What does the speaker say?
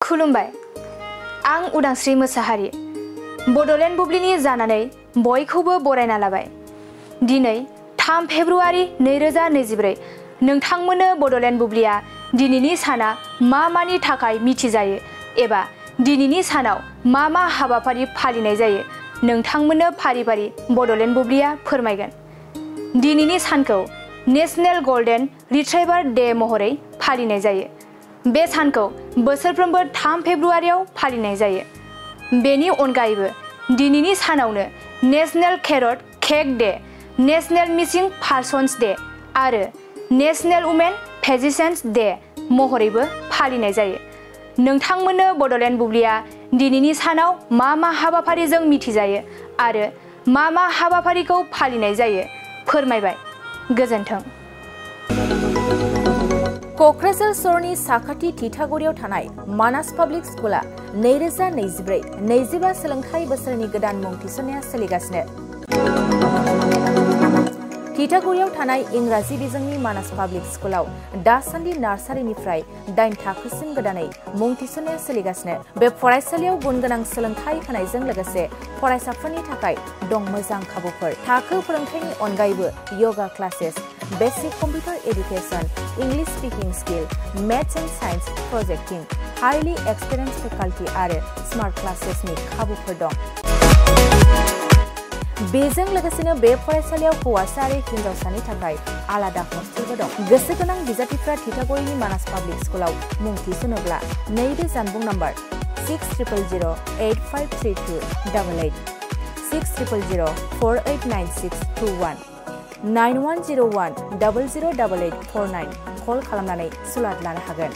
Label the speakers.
Speaker 1: खुलुमबाय आं उदांस्रि मोसाहारि बड'लेण्ड बुब्लिनि जानानै बयखौबो बरायना लाबाय दिनै 3 फेब्रुआरि 2024 नोंथांमोननो बड'लेण्ड बुब्लिया दिनैनि साना मानि थाखाय मिथिजायो एबा दिनैनि सानाव मा हाबाफारि फालिनाय जायो नोंथांमोननो फारि फारि बड'लेण्ड बुब्लिया फोरमायगोन दिनैनि सानखौ नेशनेल गल्डेन रिट्राइभार डे महरै फालिनाय जायो बे सानखौ बोसोरफ्रोमबो 3 फेब्रुआरियाव फालिनाय जायो बेनि अनगायैबो दिनैनि सानावनो national carrot cake day national missing persons day आरो नेशनेल वुमेन फिजिशियन्स डे महरैबो फालिनाय जायो नोंथांमोननो बड'लेण्ड बुब्लिया दिनैनि सानाव मा हाबाफारिजों मिथिजायो आरो मा हाबाफारिखौ फालिनाय जायो फोरमायबाय गोजोन्थों
Speaker 2: क'क्राझार सहरनि साखाथि थिथागुरियाव थानाय मानास पाब्लिक स्कुला 2024-25 सोलोंथाइ बोसोरनि गोदान मुं थिसननाया सोलिगासिनो थिथागुरियाव थानाय इंराजि बिजोंनि मानास पाब्लिक स्कुलाव दासान्दि नार्सारिनिफ्राय 8 थाखोसिम गोदानै मुं थिसननाया सोलिगासिनो बे फरायसालियाव गुनगोनां सोलोंथाइ होनायजों लोगोसे फरायसाफोरनि थाखाय दं मोजां खाबुफोर थाखो फोरोंथायनि अनगायैबो yoga classes basic computer education English speaking skill maths and science projecting highly experience faculty आरो स्मार्ट क्लासेसनि खाबुफोर दं बेजों लोगोसेनो बे फरायसालियाव हौवासा आरो हिन्जावसानि थाखाय आलादा हस्टेलबो दं गोसो गोनां बिजाथिफ्रा थिथागुरिनि मानास पाब्लिक स्कुलाव मुं थिसनोब्ला नैबे जानबुं नम्बर 6000853288 6000489621 9101 008849 कल खालामनानै सुलाद लानो हागोन।